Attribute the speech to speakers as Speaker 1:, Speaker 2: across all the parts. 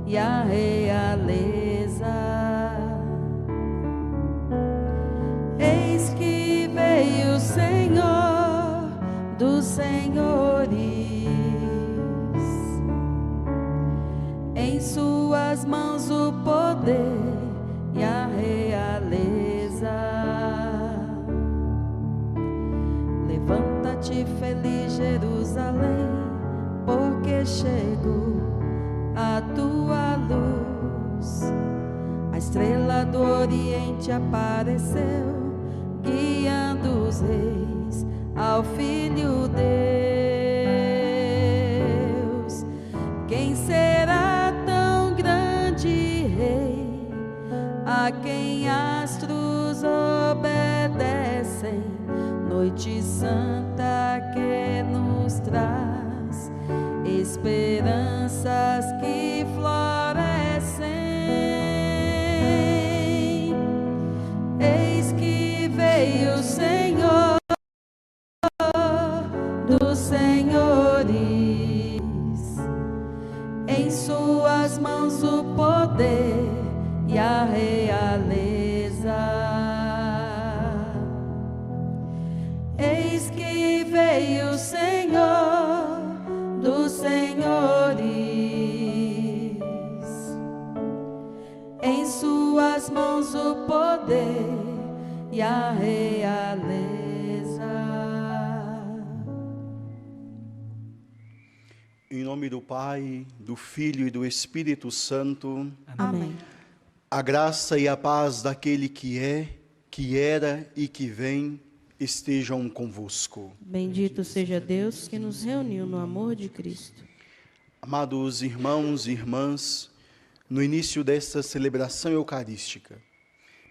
Speaker 1: e a realeza. Eis que veio o Senhor dos senhores, em suas mãos o poder e a realeza. Levanta-te, feliz Jerusalém, porque chegou a tua luz. A estrela do Oriente apareceu, guiando os reis ao Filho Deus. Quem será tão grande rei, a quem astros obedecem? Noite santa que nos traz esperanças que florescem. Eis que veio o Senhor dos senhores, em suas mãos o poder e a realeza. Eis que veio o Senhor dos senhores, em suas mãos o poder e a realeza.
Speaker 2: Em nome do Pai, do Filho e do Espírito Santo.
Speaker 1: Amém.
Speaker 2: A graça e a paz daquele que é, que era e que vem estejam convosco.
Speaker 3: Bendito seja Deus que nos reuniu no amor de Cristo.
Speaker 2: Amados irmãos e irmãs, no início desta celebração eucarística,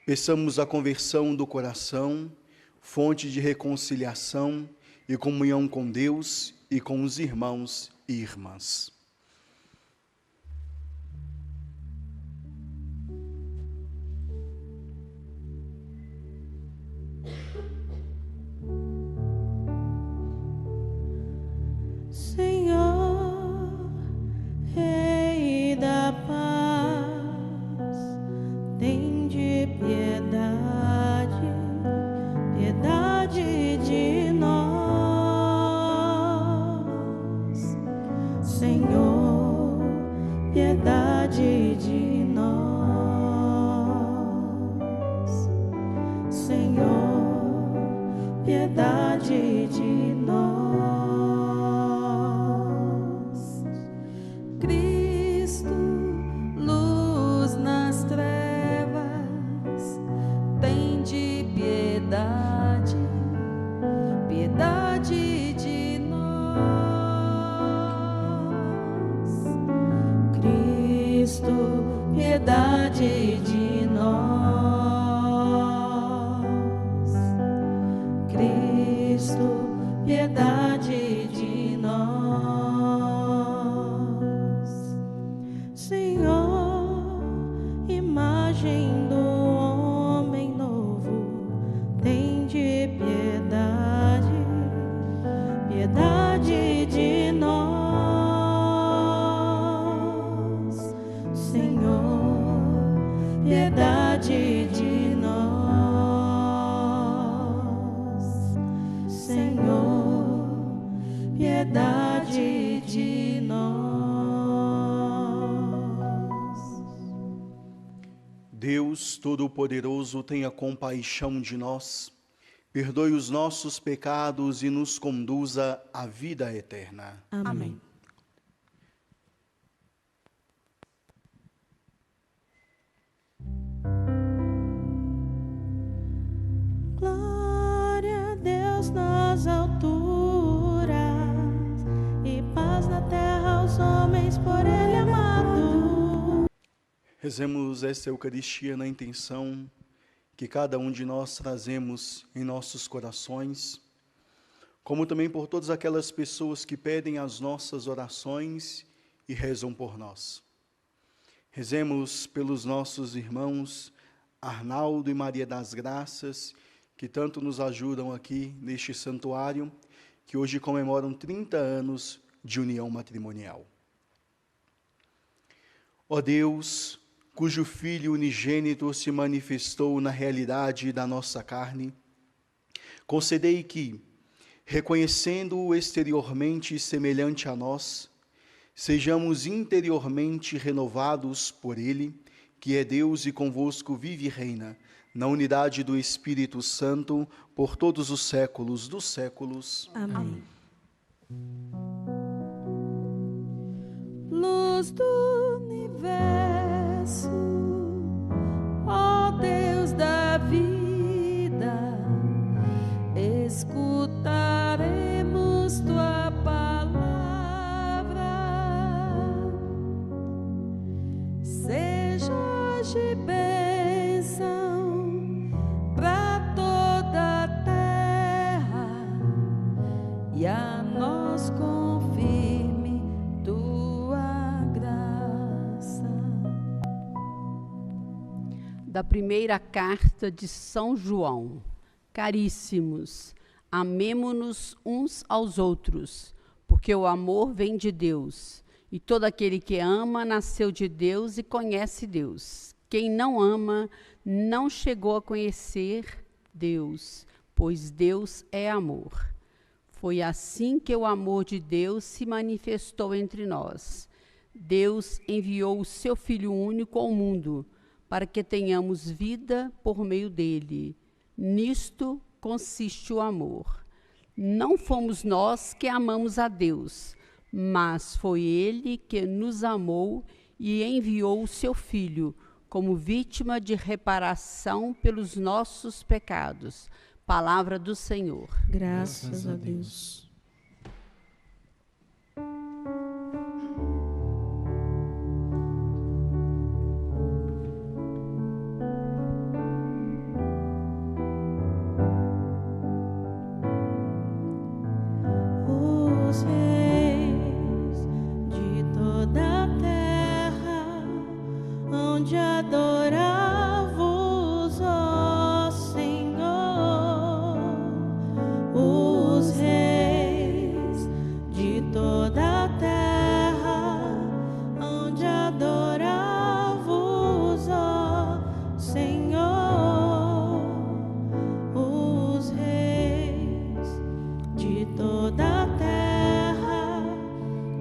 Speaker 2: peçamos a conversão do coração, fonte de reconciliação e comunhão com Deus e com os irmãos e irmãs.
Speaker 3: Senhor, Rei da paz, tende piedade, piedade de nós. Senhor, piedade de nós. Senhor, piedade de nós.
Speaker 1: Cristo, luz nas trevas, tende piedade, piedade de nós.
Speaker 3: Cristo, piedade de nós. Cristo, piedade de nós. Senhor, imagem do homem novo, tende piedade, piedade de nós. Senhor, piedade de nós. Senhor, piedade de nós.
Speaker 2: Deus Todo-Poderoso, tenha compaixão de nós, perdoe os nossos pecados e nos conduza à vida eterna.
Speaker 3: Amém. Glória a Deus nas alturas e paz na terra aos homens por Ele amado.
Speaker 2: Rezemos esta Eucaristia na intenção que cada um de nós trazemos em nossos corações, como também por todas aquelas pessoas que pedem as nossas orações e rezam por nós. Rezemos pelos nossos irmãos Arnaldo e Maria das Graças, que tanto nos ajudam aqui neste santuário, que hoje comemoram 30 anos de união matrimonial. Ó Deus, cujo Filho unigênito se manifestou na realidade da nossa carne, concedei que, reconhecendo-o exteriormente semelhante a nós, sejamos interiormente renovados por ele, que é Deus e convosco vive e reina, na unidade do Espírito Santo, por todos os séculos dos séculos.
Speaker 3: Amém.
Speaker 1: Luz do universo, ó Deus da vida, escutaremos tua palavra. Seja hoje bênção para toda a terra e a nós confirme tua graça.
Speaker 4: Da primeira carta de São João. Caríssimos, amemo-nos uns aos outros, porque o amor vem de Deus, e todo aquele que ama nasceu de Deus e conhece Deus. Quem não ama não chegou a conhecer Deus, pois Deus é amor. Foi assim que o amor de Deus se manifestou entre nós. Deus enviou o seu Filho único ao mundo, para que tenhamos vida por meio dele. Nisto consiste o amor. Não fomos nós que amamos a Deus, mas foi ele que nos amou e enviou o seu Filho como vítima de reparação pelos nossos pecados. Palavra do Senhor.
Speaker 3: Graças a Deus. Os reis de toda a terra hão de adorar-vos, ó Senhor. Os reis de toda a terra hão de adorar-vos, ó Senhor. Os reis de toda a terra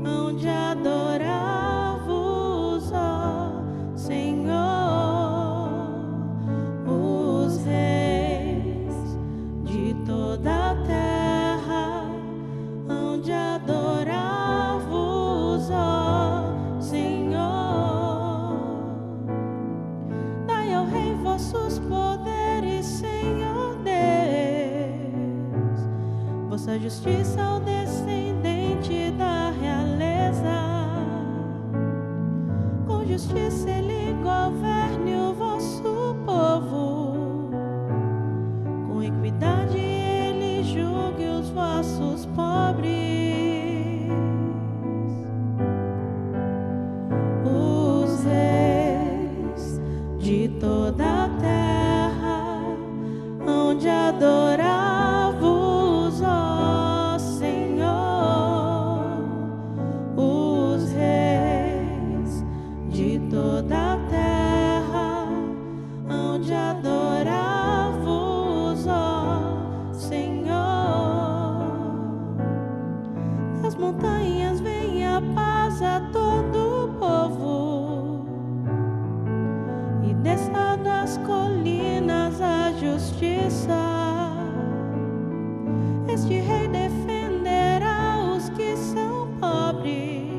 Speaker 3: hão de adorar-vos, ó Senhor. Os reis de toda a terra hão de adorar-vos, ó Senhor. Dai ao Rei vossos poderes, Senhor Deus, vossa justiça ao descendente da realeza. Com justiça ele governe o vosso povo, com equidade ele julgue os vossos pobres. Os reis de toda a terra hão de adorar-vos, ó Senhor. Os reis de toda a terra hão de adorar-vos, ó Senhor. Das montanhas vem a paz a todo o povo, e desça das colinas a justiça. Este rei defenderá os que são pobres,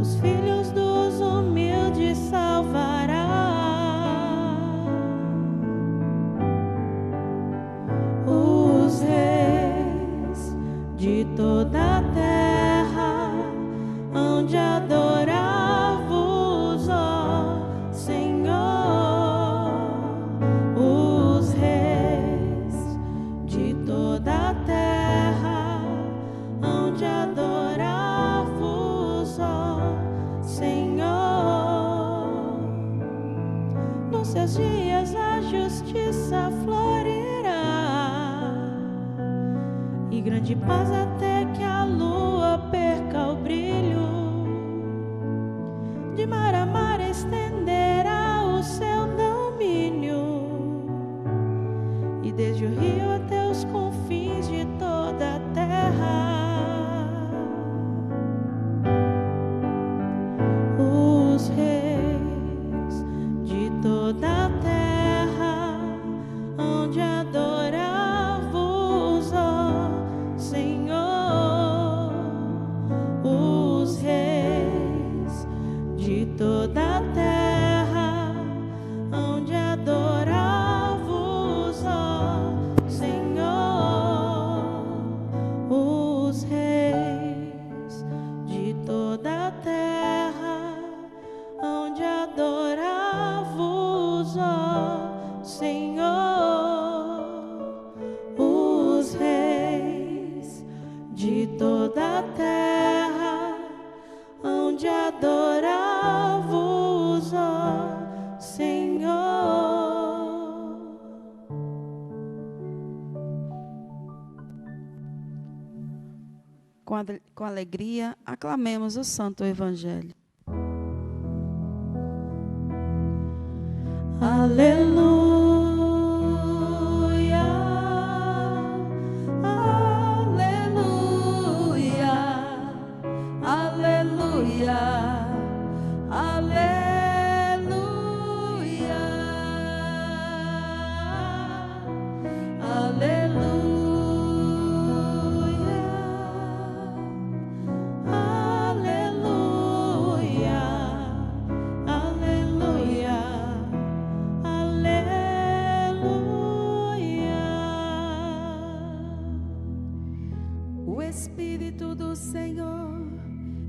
Speaker 3: os filhos dos humildes salvará. Os reis de toda a terra hão de adorar-vos, ó Senhor. Os reis de toda a terra hão de adorar-vos, ó Senhor. Nos seus dias a justiça florirá, e grande paz até que a lua perca o brilho. de mar a mar estenderá o seu domínio, e desde o rio até os confins de toda a terra. Os reis de toda a terra hão de adorar-vos, ó Senhor. Os reis de toda a terra hão de adorar-vos, ó Senhor. Os reis de toda a terra hão de adorar-vos, ó Senhor. Os reis de toda a terra hão de adorar-vos, ó Senhor. Com alegria, aclamemos o Santo Evangelho. Aleluia, aleluia, aleluia, aleluia, aleluia, aleluia.
Speaker 1: O Espírito do Senhor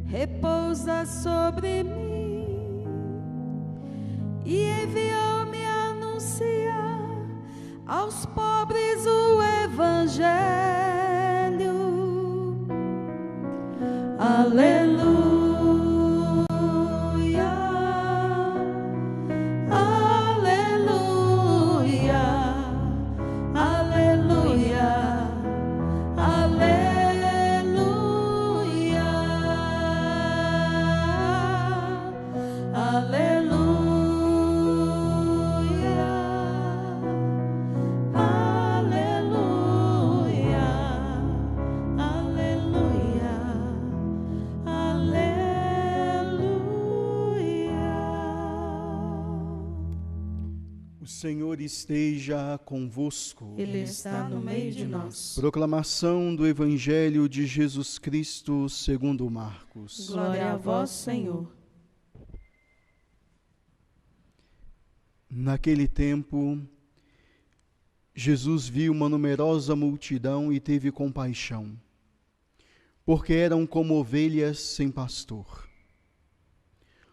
Speaker 1: repousa sobre mim e enviou-me a anunciar aos pobres o Evangelho. Aleluia, aleluia, aleluia, aleluia, aleluia, aleluia,
Speaker 2: O Senhor esteja convosco.
Speaker 3: Ele está no meio de nós.
Speaker 2: Proclamação do Evangelho de Jesus Cristo segundo Marcos.
Speaker 3: Glória a vós, Senhor.
Speaker 2: Naquele tempo, Jesus viu uma numerosa multidão e teve compaixão, porque eram como ovelhas sem pastor.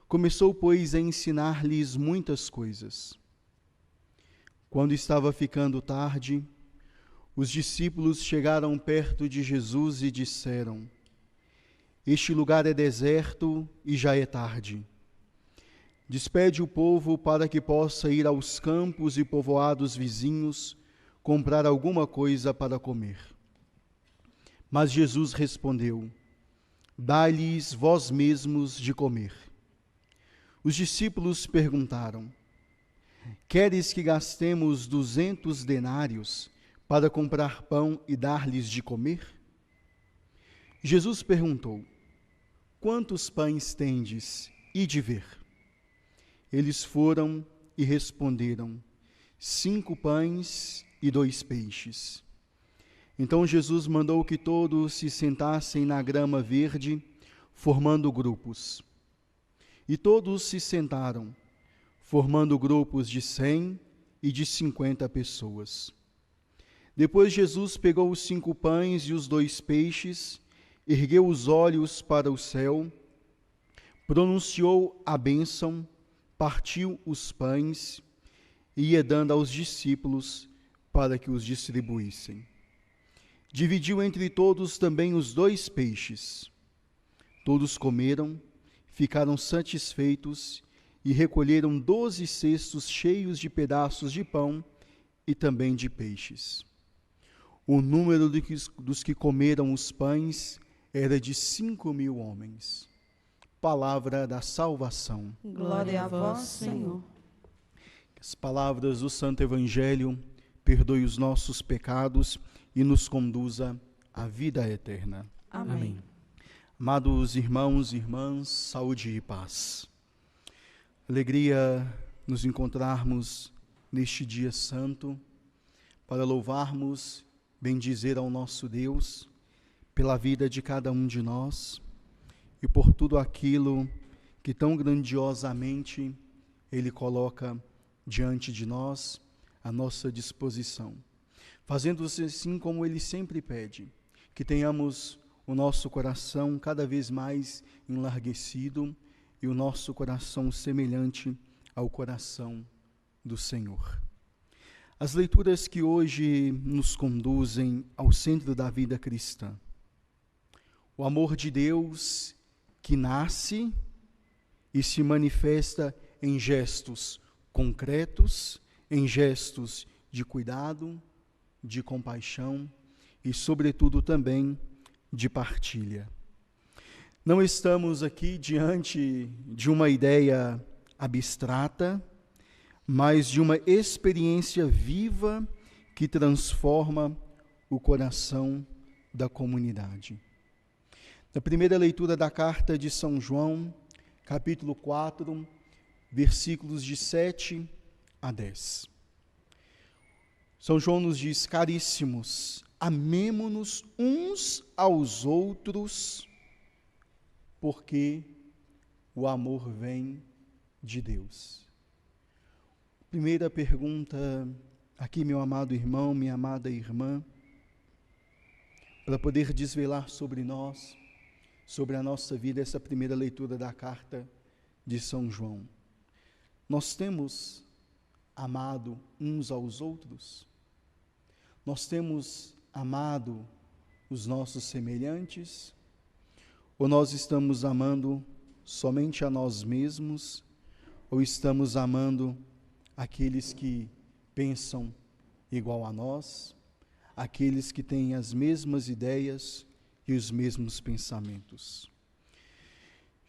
Speaker 2: Começou, pois, a ensinar-lhes muitas coisas. Quando estava ficando tarde, os discípulos chegaram perto de Jesus e disseram: Este lugar é deserto e já é tarde. Despede o povo para que possa ir aos campos e povoados vizinhos comprar alguma coisa para comer. Mas Jesus respondeu: Dai-lhes vós mesmos de comer. Os discípulos perguntaram: Queres que gastemos 200 denários para comprar pão e dar-lhes de comer? Jesus perguntou: Quantos pães tendes? Ide ver. Eles foram e responderam: 5 pães e 2 peixes. Então Jesus mandou que todos se sentassem na grama verde, formando grupos. E todos se sentaram, formando grupos de 100 e de 50 pessoas. Depois Jesus pegou os 5 pães e os 2 peixes, ergueu os olhos para o céu, pronunciou a bênção, partiu os pães e ia dando aos discípulos para que os distribuíssem. Dividiu entre todos também os 2 peixes. Todos comeram, ficaram satisfeitos e recolheram 12 cestos cheios de pedaços de pão e também de peixes. O número dos que comeram os pães era de 5.000 homens. palavra da salvação.
Speaker 1: Glória a vós, Senhor.
Speaker 2: Que as palavras do Santo Evangelho perdoe os nossos pecados e nos conduza à vida eterna.
Speaker 1: Amém.
Speaker 2: Amados irmãos e irmãs, saúde e paz. Alegria nos encontrarmos neste dia santo para louvarmos, bendizer ao nosso Deus pela vida de cada um de nós e por tudo aquilo que tão grandiosamente Ele coloca diante de nós, à nossa disposição. Fazendo-se assim como Ele sempre pede, que tenhamos o nosso coração cada vez mais enlarguecido e o nosso coração semelhante ao coração do Senhor. As leituras que hoje nos conduzem ao centro da vida cristã. O amor de Deus que nasce e se manifesta em gestos concretos, em gestos de cuidado, de compaixão e, sobretudo, também de partilha. Não estamos aqui diante de uma ideia abstrata, mas de uma experiência viva que transforma o coração da comunidade. Na primeira leitura da carta de São João, capítulo 4, versículos de 7 a 10. São João nos diz: caríssimos, amemo-nos uns aos outros, porque o amor vem de Deus. Primeira pergunta aqui, meu amado irmão, minha amada irmã, para poder desvelar sobre nós, sobre a nossa vida, essa primeira leitura da carta de São João. Nós temos amado uns aos outros? Nós temos amado os nossos semelhantes? Ou nós estamos amando somente a nós mesmos? Ou estamos amando aqueles que pensam igual a nós? Aqueles que têm as mesmas ideias e os mesmos pensamentos?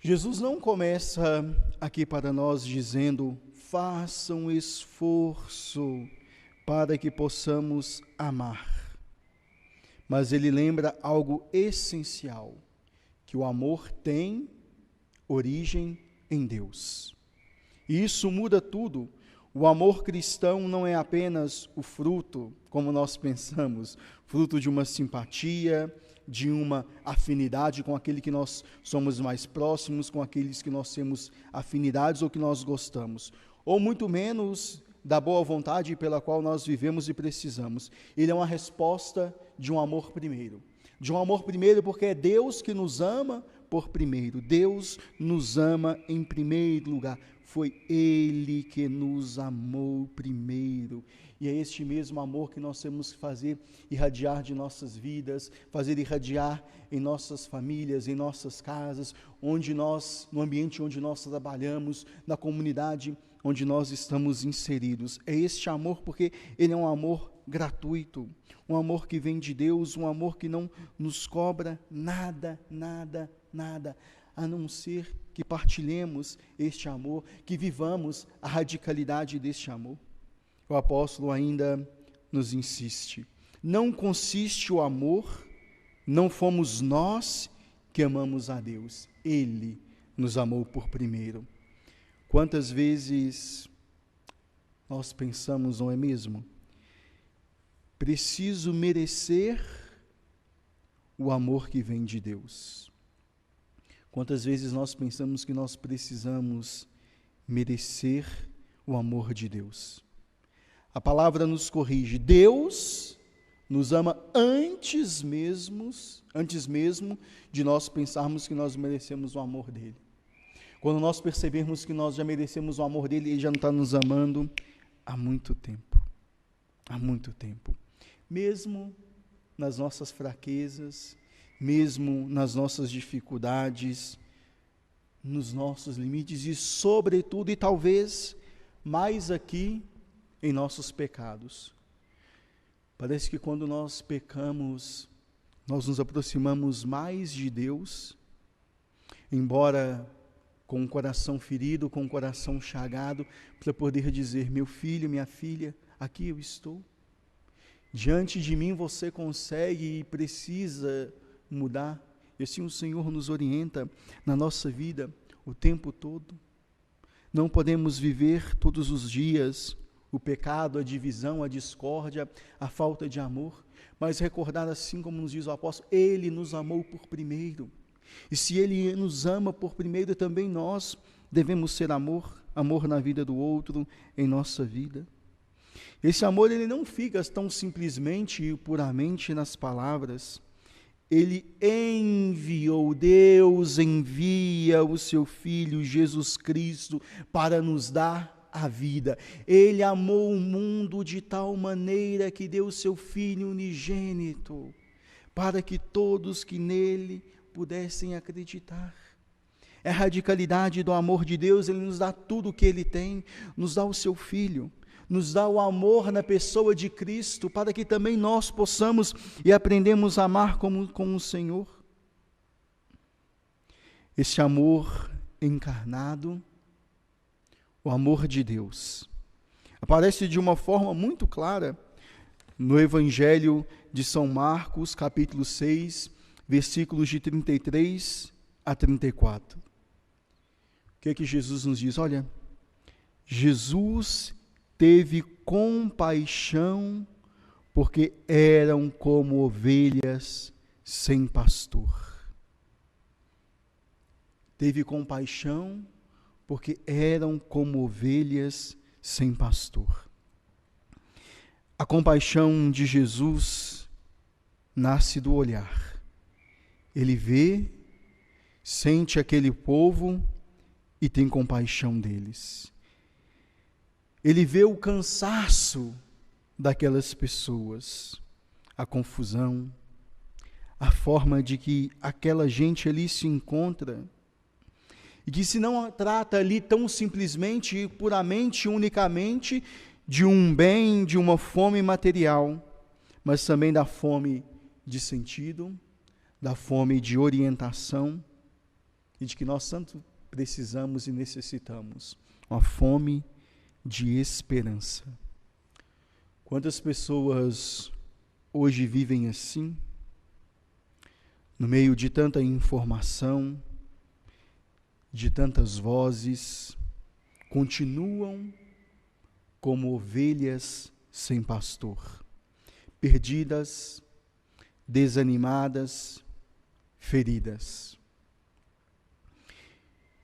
Speaker 2: Jesus não começa aqui para nós dizendo: façam esforço para que possamos amar. Mas ele lembra algo essencial, que o amor tem origem em Deus. E isso muda tudo. O amor cristão não é apenas o fruto, como nós pensamos, fruto de uma simpatia, de uma afinidade com aquele que nós somos mais próximos, com aqueles que nós temos afinidades ou que nós gostamos, ou muito menos da boa vontade pela qual nós vivemos e precisamos. Ele é uma resposta de um amor primeiro. De um amor primeiro porque é Deus que nos ama por primeiro. Deus nos ama em primeiro lugar. Foi Ele que nos amou primeiro. E é este mesmo amor que nós temos que fazer irradiar de nossas vidas, fazer irradiar em nossas famílias, em nossas casas, no ambiente onde nós trabalhamos, na comunidade onde nós estamos inseridos. É este amor porque ele é um amor gratuito, um amor que vem de Deus, um amor que não nos cobra nada, a não ser que partilhemos este amor, que vivamos a radicalidade deste amor. O apóstolo ainda nos insiste: não consiste o amor, não fomos nós que amamos a Deus, Ele nos amou por primeiro. Quantas vezes nós pensamos, não é mesmo? Preciso merecer o amor que vem de Deus. Quantas vezes nós pensamos que nós precisamos merecer o amor de Deus? A palavra nos corrige. Deus nos ama antes mesmo de nós pensarmos que nós merecemos o amor dele. Quando nós percebermos que nós já merecemos o amor dele, ele já não está nos amando há muito tempo. Há muito tempo. Mesmo nas nossas fraquezas, mesmo nas nossas dificuldades, nos nossos limites e, sobretudo, e talvez mais aqui, em nossos pecados. Parece que quando nós pecamos, nós nos aproximamos mais de Deus, embora com um coração ferido, com um coração chagado, para poder dizer: meu filho, minha filha, aqui eu estou. Diante de mim você consegue e precisa mudar. E assim o Senhor nos orienta na nossa vida o tempo todo. Não podemos viver todos os dias o pecado, a divisão, a discórdia, a falta de amor, mas recordar, assim como nos diz o apóstolo, Ele nos amou por primeiro. E se Ele nos ama por primeiro, também nós devemos ser amor na vida do outro, em nossa vida. Esse amor, ele não fica tão simplesmente e puramente nas palavras. Ele enviou, Deus envia o seu Filho Jesus Cristo para nos dar a vida. Ele amou o mundo de tal maneira que deu o seu Filho unigênito, para que todos que nele pudessem acreditar. É a radicalidade do amor de Deus. Ele nos dá tudo o que Ele tem, nos dá o seu Filho, nos dá o amor na pessoa de Cristo, para que também nós possamos e aprendemos a amar como o Senhor. Esse amor encarnado, o amor de Deus, aparece de uma forma muito clara no Evangelho de São Marcos, capítulo 6, versículos de 33 a 34. O que é que Jesus nos diz? Olha, Jesus teve compaixão, porque eram como ovelhas sem pastor. Teve compaixão, porque eram como ovelhas sem pastor. A compaixão de Jesus nasce do olhar. Ele vê, sente aquele povo e tem compaixão deles. Ele vê o cansaço daquelas pessoas, a confusão, a forma de que aquela gente ali se encontra, e que se não trata ali tão simplesmente, puramente, unicamente de um bem, de uma fome material, mas também da fome de sentido, da fome de orientação, e de que nós tanto precisamos e necessitamos, uma fome de esperança. Quantas pessoas hoje vivem assim, no meio de tanta informação, de tantas vozes, continuam como ovelhas sem pastor, perdidas, desanimadas, feridas.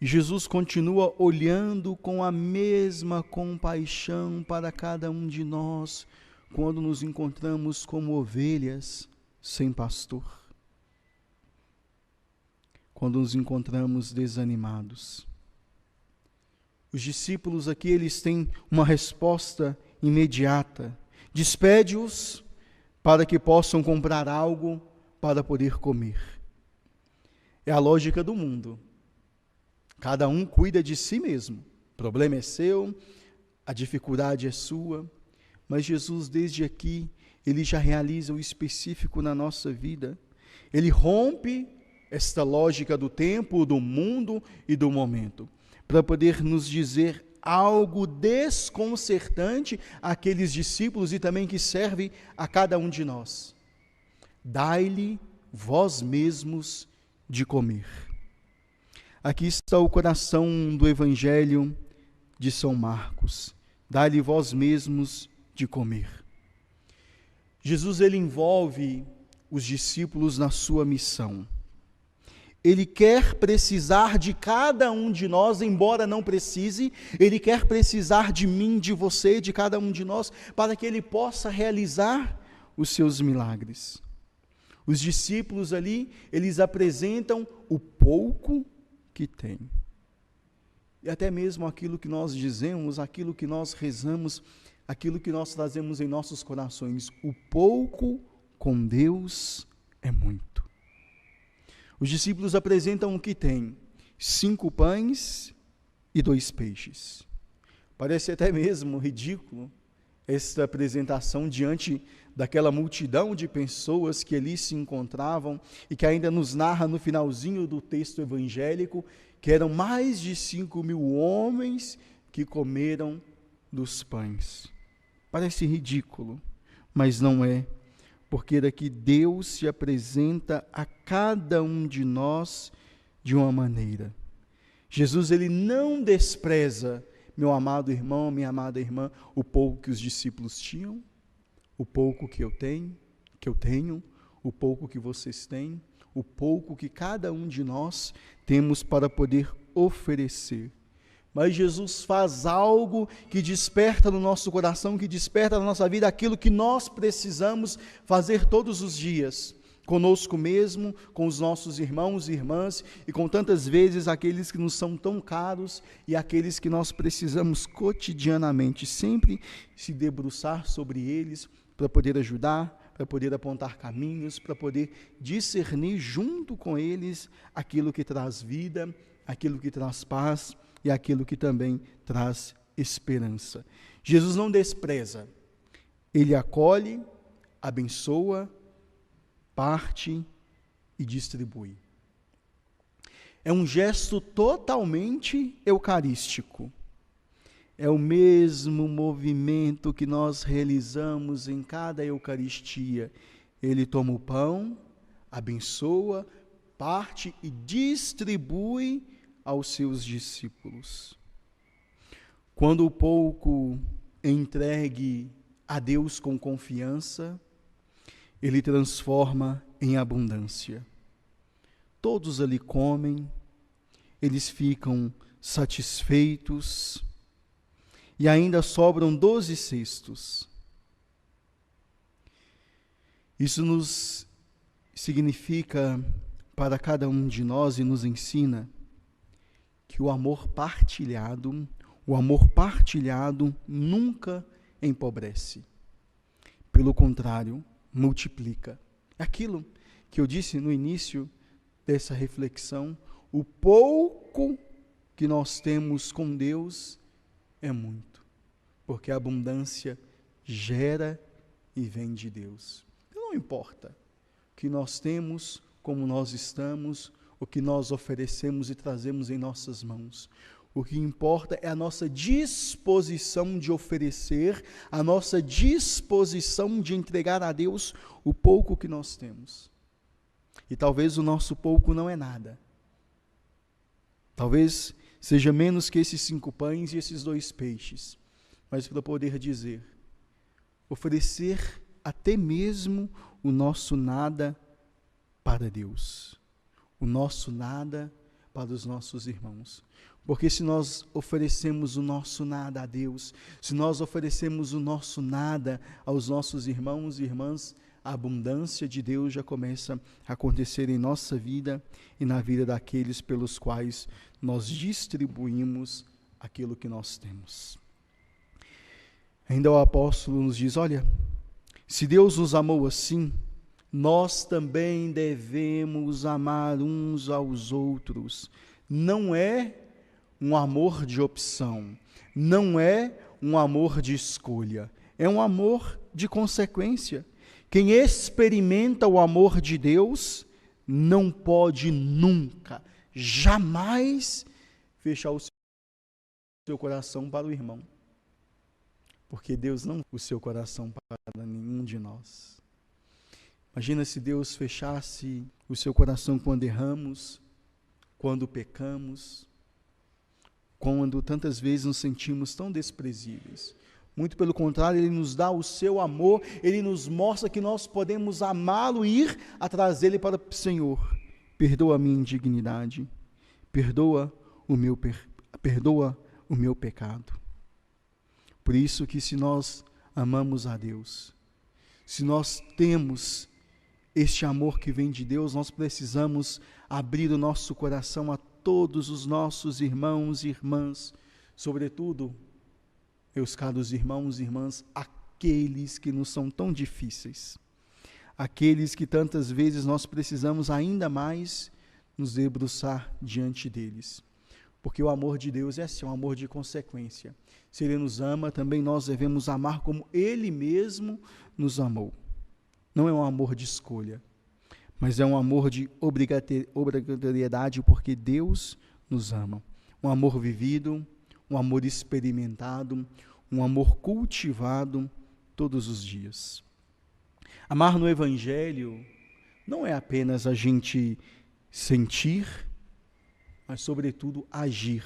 Speaker 2: E Jesus continua olhando com a mesma compaixão para cada um de nós, quando nos encontramos como ovelhas sem pastor. Quando nos encontramos desanimados. Os discípulos aqui, eles têm uma resposta imediata. Despede-os para que possam comprar algo para poder comer. É a lógica do mundo. Cada um cuida de si mesmo. O problema é seu, a dificuldade é sua. Mas Jesus, desde aqui, Ele já realiza o específico na nossa vida. Ele rompe esta lógica do tempo, do mundo e do momento, para poder nos dizer algo desconcertante àqueles discípulos e também que serve a cada um de nós. Dai-lhe vós mesmos de comer. Aqui está o coração do Evangelho de São Marcos. Dai-lhe vós mesmos de comer. Jesus, ele envolve os discípulos na sua missão. Ele quer precisar de cada um de nós, embora não precise, Ele quer precisar de mim, de você, de cada um de nós, para que Ele possa realizar os seus milagres. Os discípulos ali, eles apresentam o pouco que têm. E até mesmo aquilo que nós dizemos, aquilo que nós rezamos, aquilo que nós trazemos em nossos corações, o pouco com Deus é muito. Os discípulos apresentam o que têm: 5 pães e 2 peixes. Parece até mesmo ridículo esta apresentação diante daquela multidão de pessoas que ali se encontravam e que ainda nos narra no finalzinho do texto evangélico que eram mais de 5.000 homens que comeram dos pães. Parece ridículo, mas não é, porque daqui Deus se apresenta a cada um de nós de uma maneira. Jesus, ele não despreza, meu amado irmão, minha amada irmã, o pouco que os discípulos tinham, o pouco que eu tenho, o pouco que vocês têm, o pouco que cada um de nós temos para poder oferecer. Mas Jesus faz algo que desperta no nosso coração, que desperta na nossa vida aquilo que nós precisamos fazer todos os dias, conosco mesmo, com os nossos irmãos e irmãs, e com tantas vezes aqueles que nos são tão caros e aqueles que nós precisamos cotidianamente, sempre se debruçar sobre eles, para poder ajudar, para poder apontar caminhos, para poder discernir junto com eles aquilo que traz vida, aquilo que traz paz e aquilo que também traz esperança. Jesus não despreza, ele acolhe, abençoa, parte e distribui. É um gesto totalmente eucarístico. É o mesmo movimento que nós realizamos em cada Eucaristia. Ele toma o pão, abençoa, parte e distribui aos seus discípulos. Quando o pouco é entregue a Deus com confiança, ele transforma em abundância. Todos ali comem, eles ficam satisfeitos, e ainda sobram 12 cestos. Isso nos significa para cada um de nós e nos ensina que o amor partilhado nunca empobrece. Pelo contrário, multiplica. Aquilo que eu disse no início dessa reflexão, o pouco que nós temos com Deus é muito, porque a abundância gera e vem de Deus. Não importa o que nós temos, como nós estamos, o que nós oferecemos e trazemos em nossas mãos. O que importa é a nossa disposição de oferecer, a nossa disposição de entregar a Deus o pouco que nós temos. E talvez o nosso pouco não é nada. Talvez seja menos que esses 5 pães e esses 2 peixes. Mas para poder dizer, oferecer até mesmo o nosso nada para Deus. O nosso nada para os nossos irmãos. Porque se nós oferecemos o nosso nada a Deus, se nós oferecemos o nosso nada aos nossos irmãos e irmãs, a abundância de Deus já começa a acontecer em nossa vida e na vida daqueles pelos quais nós distribuímos aquilo que nós temos. Ainda o apóstolo nos diz, olha, se Deus nos amou assim, nós também devemos amar uns aos outros. Não é um amor de opção, não é um amor de escolha, é um amor de consequência. Quem experimenta o amor de Deus não pode nunca, jamais fechar o seu coração para o irmão. Porque Deus não o seu coração para nenhum de nós. Imagina se Deus fechasse o seu coração quando erramos, quando pecamos, quando tantas vezes nos sentimos tão desprezíveis. Muito pelo contrário, Ele nos dá o seu amor, Ele nos mostra que nós podemos amá-lo e ir atrás dele para o Senhor. Perdoa a minha indignidade, perdoa o meu pecado. Por isso que se nós amamos a Deus, se nós temos este amor que vem de Deus, nós precisamos abrir o nosso coração a todos os nossos irmãos e irmãs, sobretudo, meus caros irmãos e irmãs, aqueles que nos são tão difíceis, aqueles que tantas vezes nós precisamos ainda mais nos debruçar diante deles. Porque o amor de Deus é assim, um amor de consequência. Se Ele nos ama, também nós devemos amar como Ele mesmo nos amou. Não é um amor de escolha, mas é um amor de obrigatoriedade, porque Deus nos ama. Um amor vivido, um amor experimentado, um amor cultivado todos os dias. Amar no Evangelho não é apenas a gente sentir, mas, sobretudo, agir,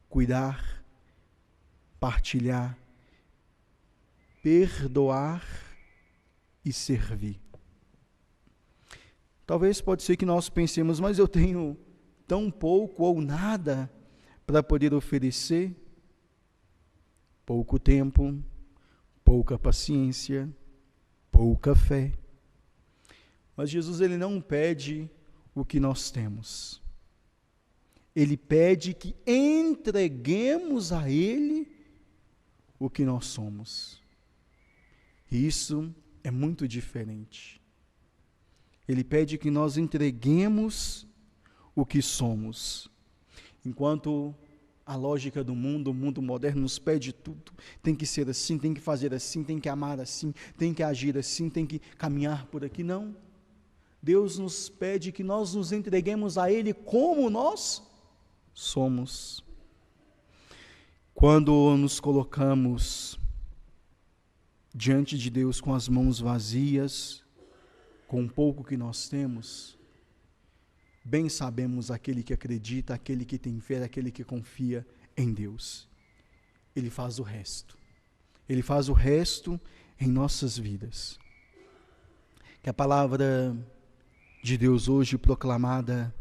Speaker 2: cuidar, partilhar, perdoar e servir. Talvez pode ser que nós pensemos, mas eu tenho tão pouco ou nada para poder oferecer. Pouco tempo, pouca paciência, pouca fé. Mas Jesus, ele não pede o que nós temos. Ele pede que entreguemos a ele o que nós somos. E isso é muito diferente. Ele pede que nós entreguemos o que somos. Enquanto a lógica do mundo, o mundo moderno nos pede tudo. Tem que ser assim, tem que fazer assim, tem que amar assim, tem que agir assim, tem que caminhar por aqui. Não. Deus nos pede que nós nos entreguemos a Ele como nós somos. Quando nos colocamos diante de Deus com as mãos vazias, com o pouco que nós temos, bem sabemos aquele que acredita, aquele que tem fé, aquele que confia em Deus. Ele faz o resto. Ele faz o resto em nossas vidas. Que a palavra de Deus hoje proclamada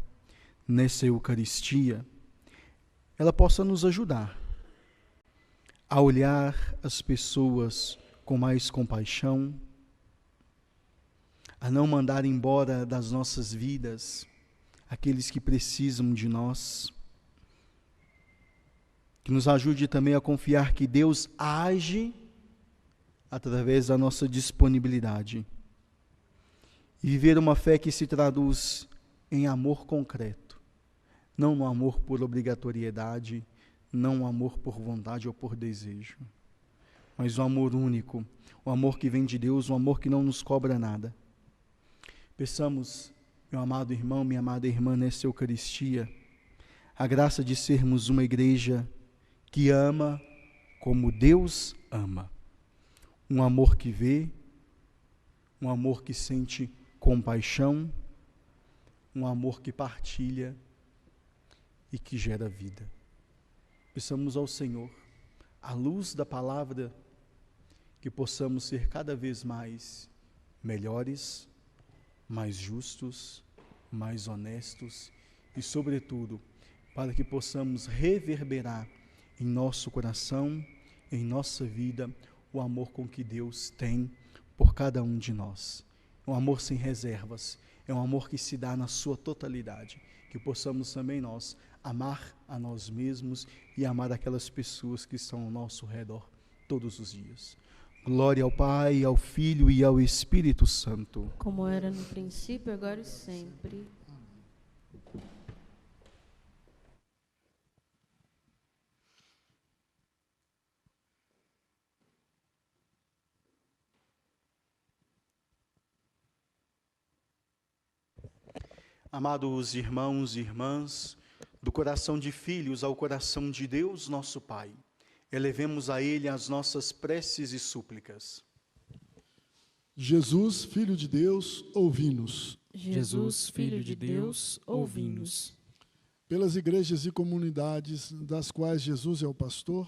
Speaker 2: nessa Eucaristia, ela possa nos ajudar a olhar as pessoas com mais compaixão, a não mandar embora das nossas vidas aqueles que precisam de nós, que nos ajude também a confiar que Deus age através da nossa disponibilidade e viver uma fé que se traduz em amor concreto, não no amor por obrigatoriedade, não no amor por vontade ou por desejo, mas o amor único, o amor que vem de Deus, o amor que não nos cobra nada. Peçamos, meu amado irmão, minha amada irmã, nessa Eucaristia, a graça de sermos uma igreja que ama como Deus ama. Um amor que vê, um amor que sente compaixão, um amor que partilha e que gera vida. Peçamos ao Senhor, à luz da palavra, que possamos ser cada vez mais melhores, mais justos, mais honestos e, sobretudo, para que possamos reverberar em nosso coração, em nossa vida, o amor com que Deus tem por cada um de nós. É um amor sem reservas, é um amor que se dá na sua totalidade. Que possamos também nós amar a nós mesmos e amar aquelas pessoas que estão ao nosso redor todos os dias. Glória ao Pai, ao Filho e ao Espírito Santo.
Speaker 3: Como era no princípio, agora e sempre.
Speaker 2: Amados irmãos e irmãs, do coração de filhos ao coração de Deus, nosso Pai, elevemos a Ele as nossas preces e súplicas.
Speaker 5: Jesus, Filho de Deus, ouvi-nos.
Speaker 6: Jesus, Filho de Deus, ouvi-nos.
Speaker 5: Pelas igrejas e comunidades das quais Jesus é o pastor,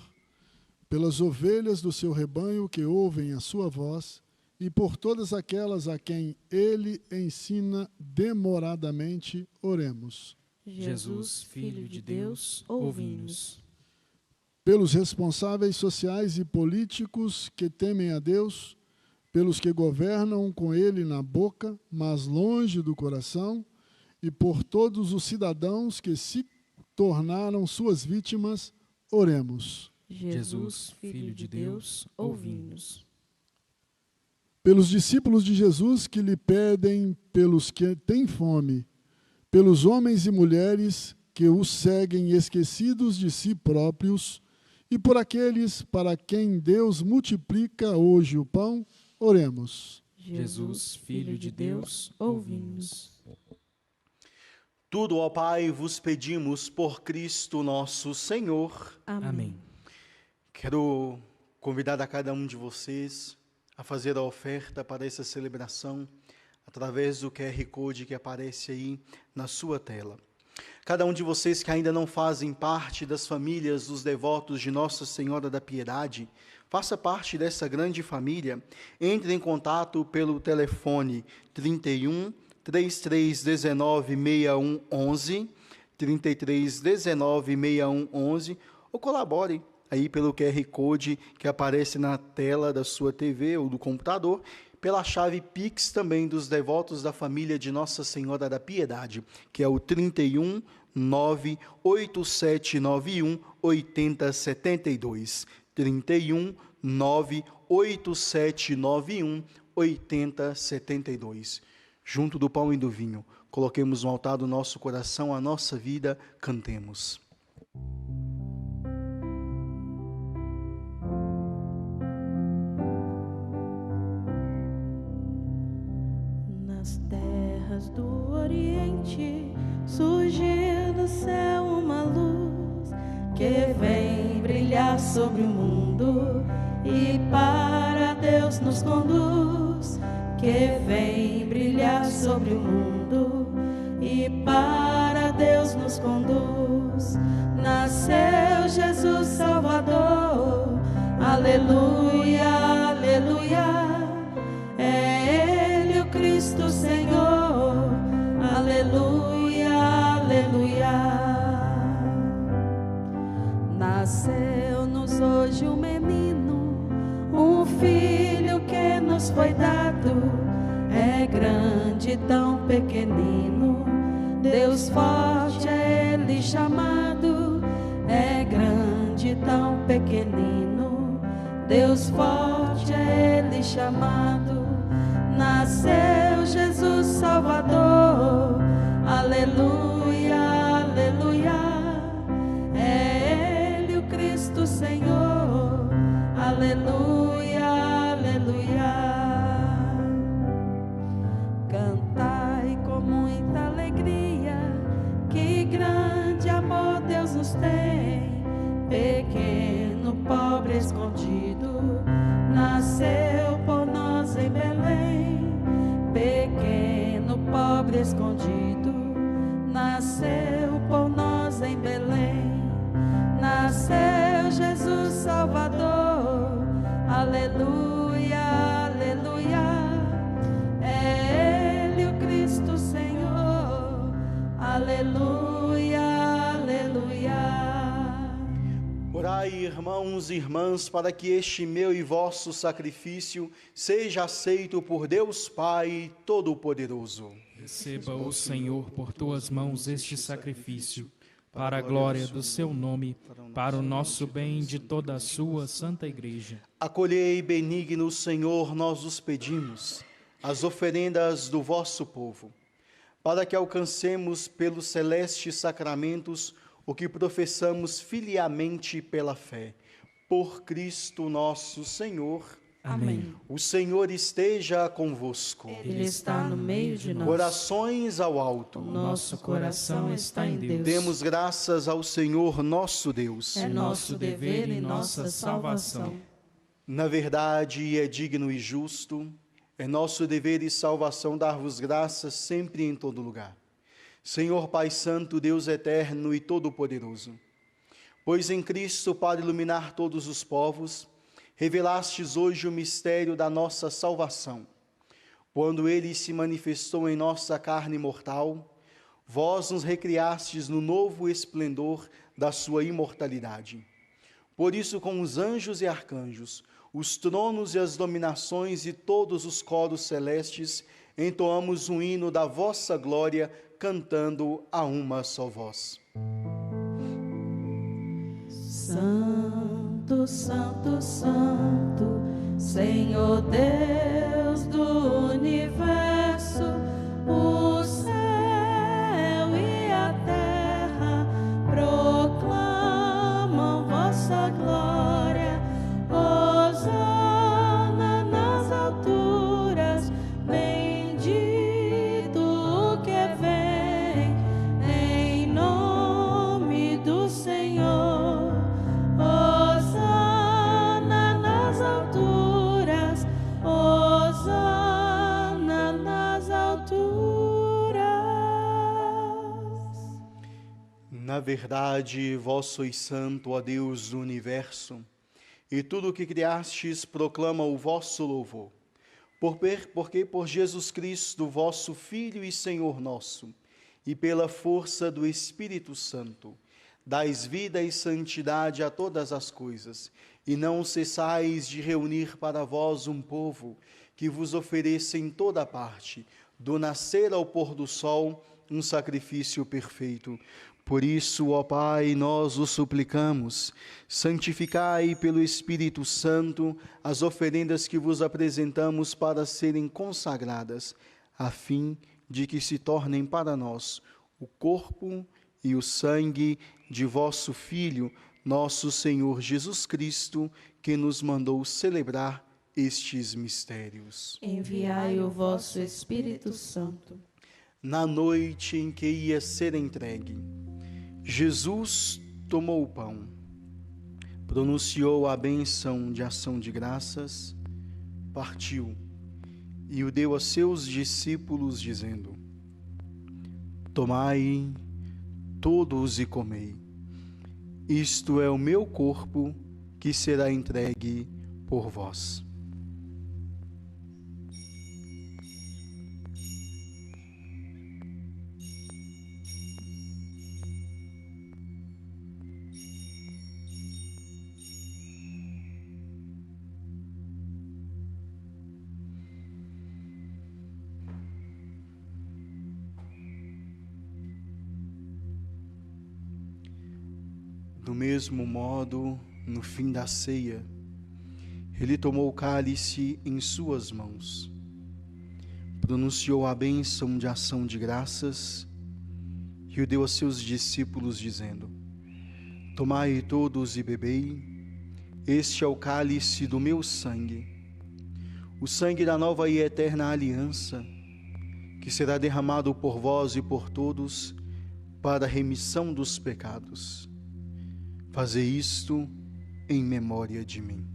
Speaker 5: pelas ovelhas do seu rebanho que ouvem a sua voz, e por todas aquelas a quem ele ensina demoradamente, oremos.
Speaker 6: Jesus, Filho de Deus, ouvi-nos.
Speaker 5: Pelos responsáveis sociais e políticos que temem a Deus, pelos que governam com ele na boca, mas longe do coração, e por todos os cidadãos que se tornaram suas vítimas, oremos.
Speaker 6: Jesus, Filho de Deus, ouvi-nos.
Speaker 5: Pelos discípulos de Jesus que lhe pedem, pelos que têm fome, pelos homens e mulheres que o seguem esquecidos de si próprios, e por aqueles para quem Deus multiplica hoje o pão, oremos.
Speaker 6: Jesus, Filho de Deus, ouvi-nos.
Speaker 2: Tudo, ó Pai, vos pedimos por Cristo nosso Senhor.
Speaker 6: Amém.
Speaker 2: Quero convidar a cada um de vocês a fazer a oferta para essa celebração através do QR Code que aparece aí na sua tela. Cada um de vocês que ainda não fazem parte das famílias dos devotos de Nossa Senhora da Piedade, faça parte dessa grande família. Entre em contato pelo telefone 31 3319 6111, 3319 6111, ou colabore aí pelo QR Code que aparece na tela da sua TV ou do computador, pela chave Pix também dos devotos da família de Nossa Senhora da Piedade, que é o 31 98791 8072. 31 98791 8072. Junto do pão e do vinho, coloquemos no altar do nosso coração a nossa vida, cantemos.
Speaker 3: Nas terras do Oriente surgiu do céu uma luz que vem brilhar sobre o mundo e para Deus nos conduz. Que vem brilhar sobre o mundo e para Deus nos conduz. Nasceu Jesus Salvador, aleluia, aleluia. É Ele o Cristo Senhor, aleluia, aleluia. Nasceu-nos hoje um menino, um filho que nos foi dado. É grande, tão pequenino, Deus forte é Ele chamado. É grande, tão pequenino, Deus forte é Ele chamado. Nasceu Jesus Salvador, aleluia, aleluia. É Ele o Cristo Senhor, aleluia, aleluia. Cantai com muita alegria, que grande amor Deus nos tem. Pequeno, pobre, escondido, nasceu por nós em Belém. Pequeno, pobre, escondido, nasceu por nós em Belém. Nasceu Jesus Salvador, aleluia, aleluia. É Ele o Cristo Senhor, aleluia, aleluia.
Speaker 2: Orai, irmãos e irmãs, para que este meu e vosso sacrifício seja aceito por Deus Pai Todo-Poderoso.
Speaker 6: Receba, o Senhor, por tuas mãos este sacrifício, para a glória do seu nome, para o nosso bem de toda a sua santa igreja.
Speaker 2: Acolhei, benigno Senhor, nós os pedimos, as oferendas do vosso povo, para que alcancemos pelos celestes sacramentos o que professamos filiamente pela fé. Por Cristo nosso Senhor.
Speaker 6: Amém.
Speaker 2: O Senhor esteja convosco.
Speaker 3: Ele está no meio de nós.
Speaker 2: Corações ao alto.
Speaker 3: Nosso coração está em Deus.
Speaker 2: Demos graças ao Senhor nosso Deus.
Speaker 3: É nosso dever e nossa salvação.
Speaker 2: Na verdade, é digno e justo, é nosso dever e salvação dar-vos graças sempre e em todo lugar. Senhor Pai Santo, Deus eterno e todo-poderoso, pois em Cristo, para iluminar todos os povos, revelastes hoje o mistério da nossa salvação. Quando Ele se manifestou em nossa carne mortal, vós nos recriastes no novo esplendor da sua imortalidade. Por isso, com os anjos e arcanjos, os tronos e as dominações e todos os coros celestes, entoamos um hino da vossa glória, cantando a uma só voz.
Speaker 3: Santo, Santo, Santo, Senhor Deus do universo, o céu e a terra proclamam vossa glória. Hosana nas alturas, bendito o que vem
Speaker 2: verdade, vós sois santo, ó Deus do universo, e tudo o que criastes proclama o vosso louvor. Porque por Jesus Cristo, vosso Filho e Senhor nosso, e pela força do Espírito Santo, dais vida e santidade a todas as coisas, e não cessais de reunir para vós um povo que vos ofereça em toda parte, do nascer ao pôr do sol, um sacrifício perfeito. Por isso, ó Pai, nós o suplicamos, santificai pelo Espírito Santo as oferendas que vos apresentamos para serem consagradas, a fim de que se tornem para nós o corpo e o sangue de vosso Filho, nosso Senhor Jesus Cristo, que nos mandou celebrar estes mistérios.
Speaker 3: Enviai o vosso Espírito Santo.
Speaker 2: Na noite em que ia ser entregue, Jesus tomou o pão, pronunciou a bênção de ação de graças, partiu e o deu a seus discípulos, dizendo: Tomai todos e comei. Isto é o meu corpo que será entregue por vós. Do mesmo modo, no fim da ceia, ele tomou o cálice em suas mãos, pronunciou a bênção de ação de graças e o deu a seus discípulos, dizendo: Tomai todos e bebei, este é o cálice do meu sangue, o sangue da nova e eterna aliança, que será derramado por vós e por todos para a remissão dos pecados. Fazei isto em memória de mim.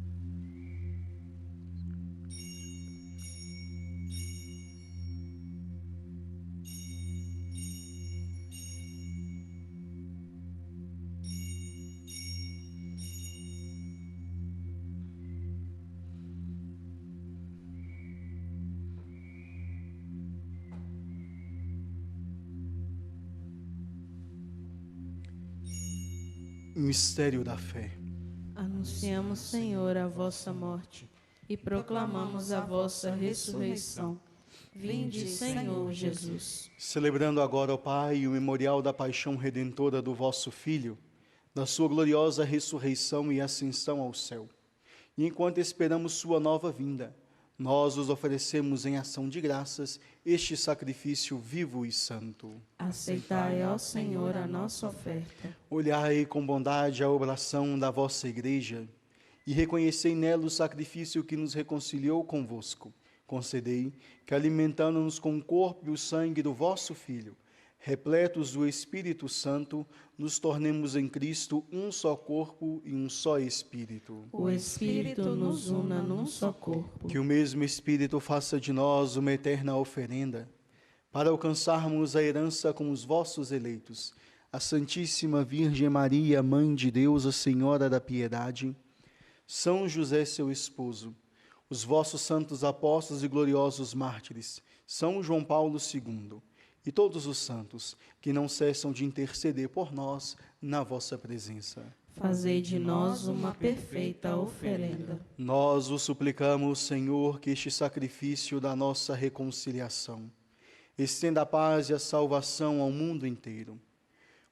Speaker 2: Mistério da fé.
Speaker 3: Anunciamos, Senhor, a vossa morte e proclamamos a vossa ressurreição. Vinde, Senhor Jesus.
Speaker 2: Celebrando agora, ó Pai, o memorial da paixão redentora do vosso Filho, da sua gloriosa ressurreição e ascensão ao céu. E enquanto esperamos sua nova vinda, nós os oferecemos em ação de graças este sacrifício vivo e santo.
Speaker 3: Aceitai, ó Senhor, a nossa oferta.
Speaker 2: Olhai com bondade a oração da vossa Igreja e reconhecei nela o sacrifício que nos reconciliou convosco. Concedei que, alimentando-nos com o corpo e o sangue do vosso Filho, repletos do Espírito Santo, nos tornemos em Cristo um só corpo e um só Espírito.
Speaker 3: O Espírito nos una num só corpo.
Speaker 2: Que o mesmo Espírito faça de nós uma eterna oferenda, para alcançarmos a herança com os vossos eleitos, a Santíssima Virgem Maria, Mãe de Deus, a Senhora da Piedade, São José, seu esposo, os vossos santos apóstolos e gloriosos mártires, São João Paulo II, e todos os santos que não cessam de interceder por nós na vossa presença.
Speaker 3: Fazei de nós uma perfeita oferenda.
Speaker 2: Nós o suplicamos, Senhor, que este sacrifício da nossa reconciliação estenda a paz e a salvação ao mundo inteiro.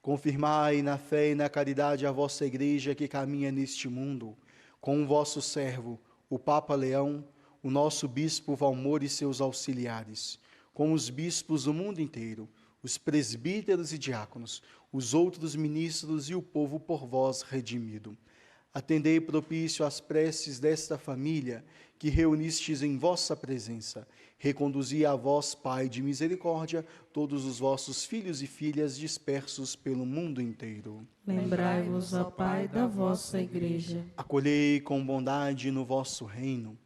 Speaker 2: Confirmai na fé e na caridade a vossa Igreja que caminha neste mundo, com o vosso servo, o Papa Leão, o nosso Bispo Valmor e seus auxiliares, com os bispos do mundo inteiro, os presbíteros e diáconos, os outros ministros e o povo por vós redimido. Atendei propício às preces desta família que reunistes em vossa presença. Reconduzi a vós, Pai de misericórdia, todos os vossos filhos e filhas dispersos pelo mundo inteiro.
Speaker 3: Lembrai-vos, ó Pai, da vossa Igreja.
Speaker 2: Acolhei com bondade no vosso reino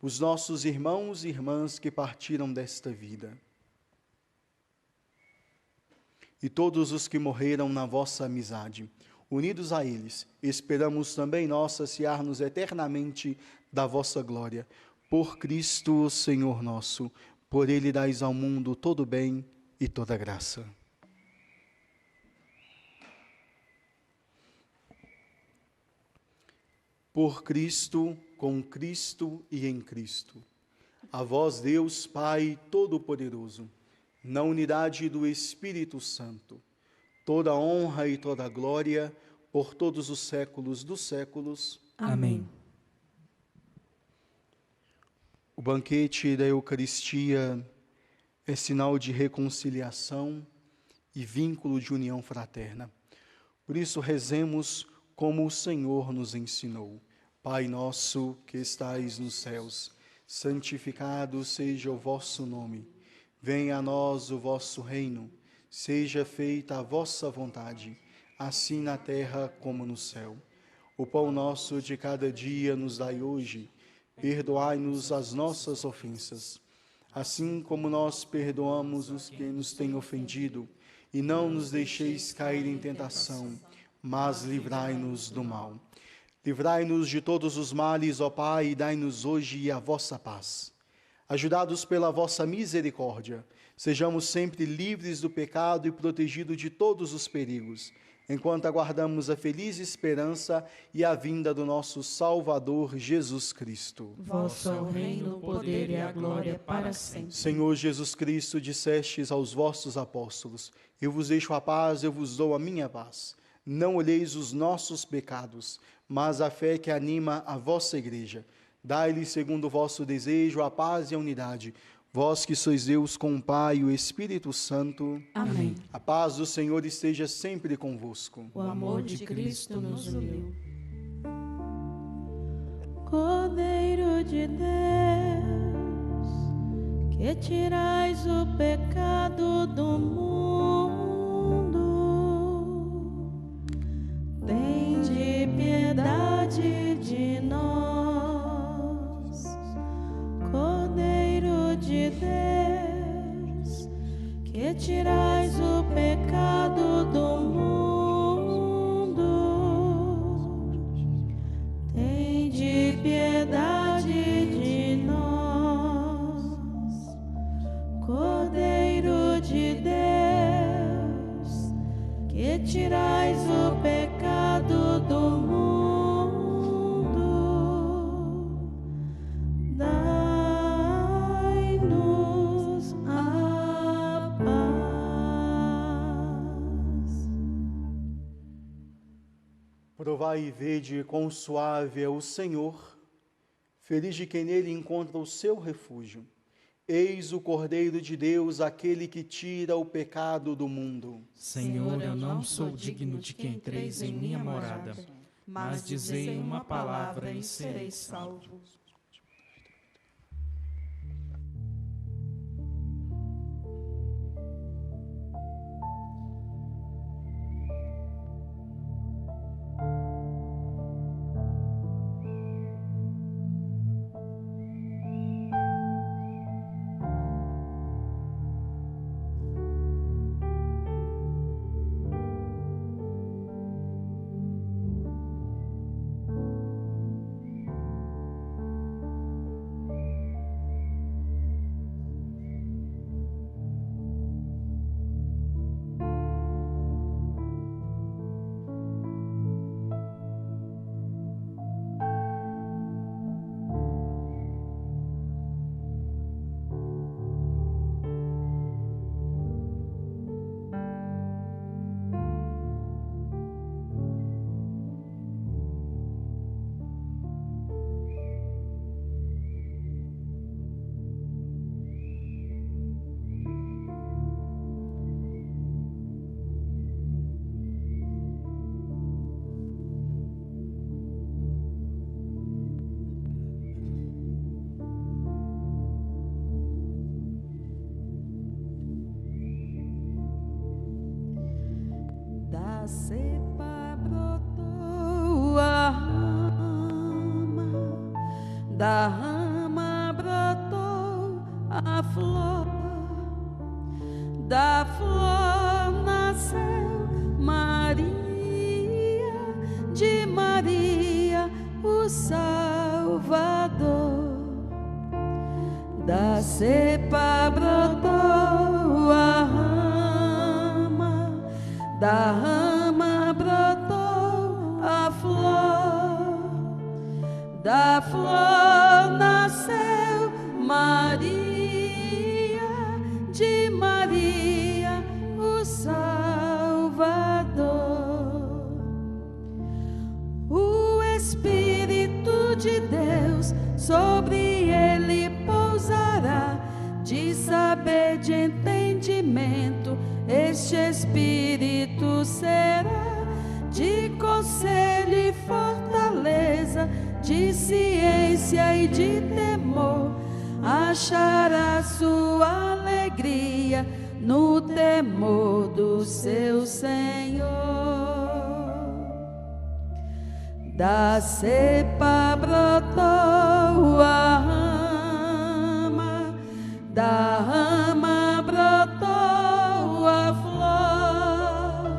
Speaker 2: os nossos irmãos e irmãs que partiram desta vida. e todos os que morreram na vossa amizade. Unidos a eles, esperamos também nós saciar-nos eternamente da vossa glória. Por Cristo, Senhor nosso, por Ele dais ao mundo todo bem e toda graça. Por Cristo, com Cristo e em Cristo. A vós, Deus Pai Todo-Poderoso, na unidade do Espírito Santo, toda honra e toda glória por todos os séculos dos séculos.
Speaker 6: Amém.
Speaker 2: O banquete da Eucaristia é sinal de reconciliação e vínculo de união fraterna. Por isso, rezemos como o Senhor nos ensinou. Pai nosso que estais nos céus, santificado seja o vosso nome. Venha a nós o vosso reino. Seja feita a vossa vontade, assim na terra como no céu. O pão nosso de cada dia nos dai hoje. Perdoai-nos as nossas ofensas, assim como nós perdoamos os que nos têm ofendido. E não nos deixeis cair em tentação, mas livrai-nos do mal. Livrai-nos de todos os males, ó Pai, e dai-nos hoje a vossa paz. Ajudados pela vossa misericórdia, sejamos sempre livres do pecado e protegidos de todos os perigos, enquanto aguardamos a feliz esperança e a vinda do nosso Salvador Jesus Cristo.
Speaker 3: Vosso é o reino, o poder e a glória para sempre.
Speaker 2: Senhor Jesus Cristo, dissestes aos vossos apóstolos: eu vos deixo a paz, eu vos dou a minha paz. Não olheis os nossos pecados, mas a fé que anima a vossa igreja. Dai-lhe, segundo o vosso desejo, a paz e a unidade. Vós que sois Deus com o Pai e o Espírito Santo.
Speaker 3: Amém.
Speaker 2: A paz do Senhor esteja sempre convosco.
Speaker 3: O amor de Cristo nos uniu.
Speaker 1: Cordeiro de Deus, que tirais o pecado do mundo, tende piedade de nós. Cordeiro de Deus, que tirais o pecado do mundo, tende piedade de nós. Cordeiro de Deus, que tirais o pecado do mundo, dai-nos a paz.
Speaker 2: Provai e vede quão suave é o Senhor, feliz de quem nele encontra o seu refúgio. Eis o Cordeiro de Deus, aquele que tira o pecado do mundo.
Speaker 6: Senhor, eu não sou digno de que entreis em minha morada, mas dizei uma palavra e serei salvo.
Speaker 1: Da cepa brotou a rama, da rama brotou a flor, da flor nasceu nasceu Maria, de Maria o Salvador. Da cepa brotou a rama, da rama brotou a flor, da flor nasceu Maria, de Maria o Salvador. O Espírito de Deus sobre ele pousará, de saber, de entendimento, este Espírito será, de conselho e fortaleza, de ciência e de temor, achará sua alegria no temor do seu Senhor. Da cepa brotou a rama, da rama brotou a flor,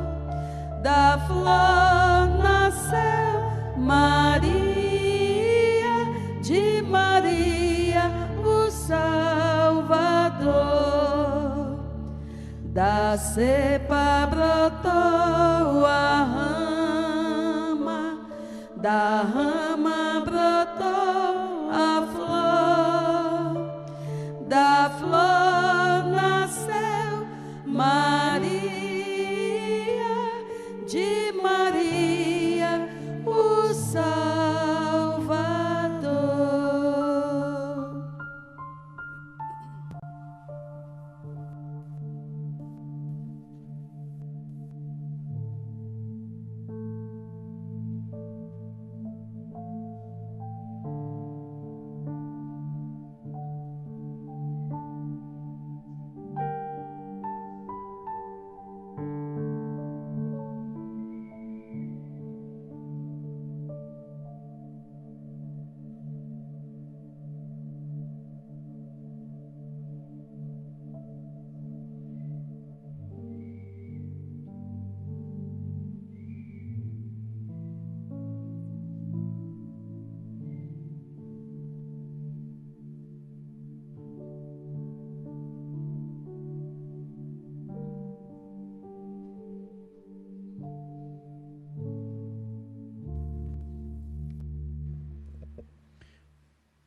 Speaker 1: da flor nasceu Maria, de Maria o Salvador. Da cepa brotou a rama, da rama brotou a flor, da flor nasceu Maria, de Maria o Salvador.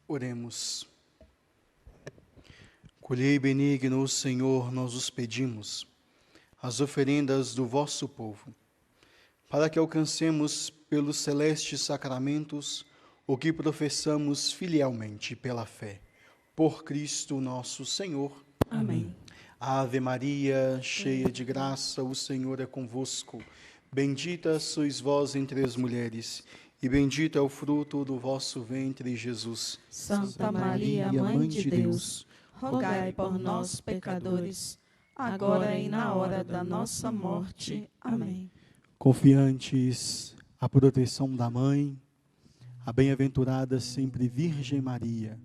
Speaker 2: Oremos. Colhei benigno, Senhor, nós os pedimos, as oferendas do vosso povo, para que alcancemos pelos celestes sacramentos o que professamos filialmente pela fé. Por Cristo nosso Senhor.
Speaker 1: Amém.
Speaker 2: Ave Maria, cheia de graça, o Senhor é convosco. Bendita sois vós entre as mulheres, e bendito é o fruto do vosso ventre, Jesus.
Speaker 1: Santa Maria, Mãe de Deus, rogai por nós, pecadores, agora e na hora da nossa morte. Amém.
Speaker 2: Confiantes à proteção da Mãe, a bem-aventurada sempre Virgem Maria,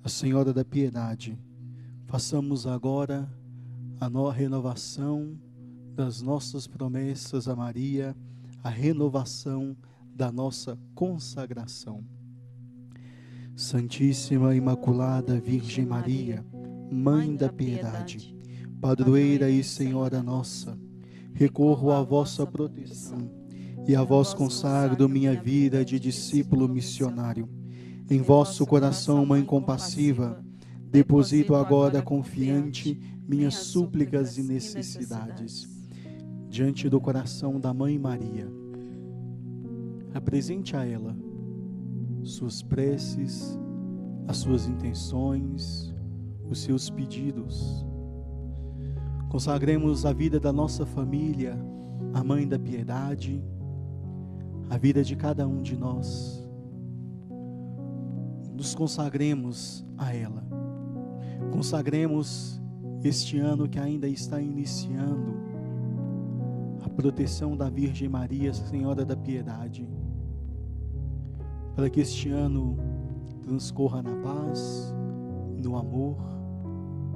Speaker 2: a Senhora da Piedade, façamos agora a renovação das nossas promessas a Maria, a renovação da nossa consagração. Santíssima Imaculada Virgem Maria, Mãe da Piedade, Padroeira e Senhora nossa, recorro à vossa proteção e a vós consagro minha vida de discípulo missionário. Em vosso coração, Mãe compassiva, deposito agora confiante minhas súplicas e necessidades. Diante do coração da Mãe Maria, apresente a ela suas preces, as suas intenções, os seus pedidos. Consagremos a vida da nossa família, a Mãe da Piedade, a vida de cada um de nós. Nos consagremos a ela. Consagremos este ano que ainda está iniciando, a proteção da Virgem Maria, Senhora da Piedade, para que este ano transcorra na paz, no amor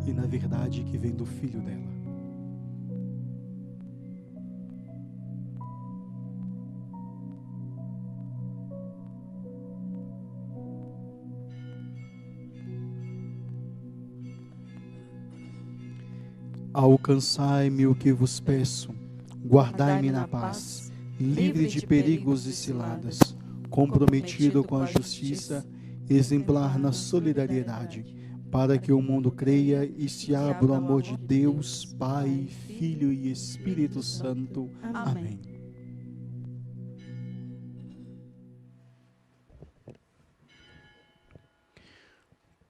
Speaker 2: e na verdade que vem do Filho dela. Alcançai-me o que vos peço, guardai-me na paz, livre de perigos e ciladas, comprometido com a justiça, exemplar na solidariedade, para que o mundo creia e se abra o amor de Deus, Pai, Filho e Espírito Santo. Amém.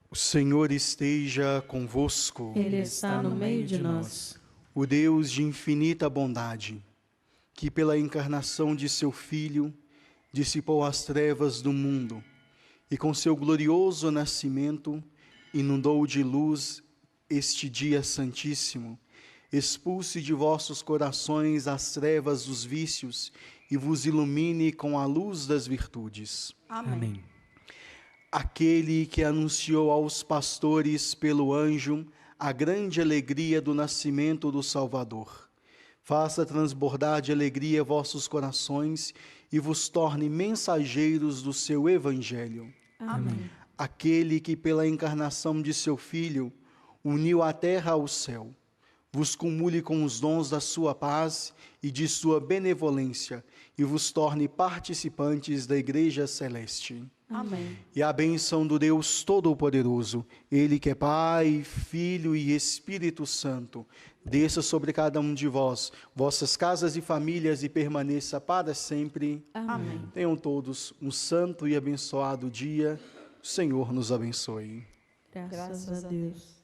Speaker 2: O Senhor esteja convosco.
Speaker 1: Ele está no meio de nós.
Speaker 2: O Deus de infinita bondade, que pela encarnação de seu Filho, dissipou as trevas do mundo e com seu glorioso nascimento inundou de luz este dia santíssimo, expulse de vossos corações as trevas dos vícios e vos ilumine com a luz das virtudes.
Speaker 6: Amém.
Speaker 2: Aquele que anunciou aos pastores pelo anjo a grande alegria do nascimento do Salvador, faça transbordar de alegria vossos corações e vos torne mensageiros do seu evangelho.
Speaker 1: Amém.
Speaker 2: Aquele que pela encarnação de seu Filho uniu a terra ao céu, vos cumule com os dons da sua paz e de sua benevolência e vos torne participantes da Igreja Celeste.
Speaker 1: Amém.
Speaker 2: E a bênção do Deus Todo-Poderoso, Ele que é Pai, Filho e Espírito Santo, desça sobre cada um de vós, vossas casas e famílias e permaneça para sempre.
Speaker 1: Amém.
Speaker 2: Tenham todos um santo e abençoado dia. O Senhor nos abençoe.
Speaker 1: Graças a Deus.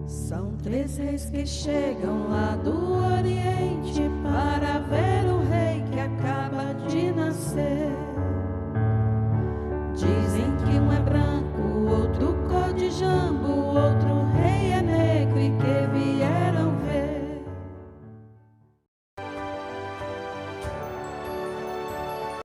Speaker 1: São 3 reis que chegam lá do Oriente para ver o rei que acaba de nascer.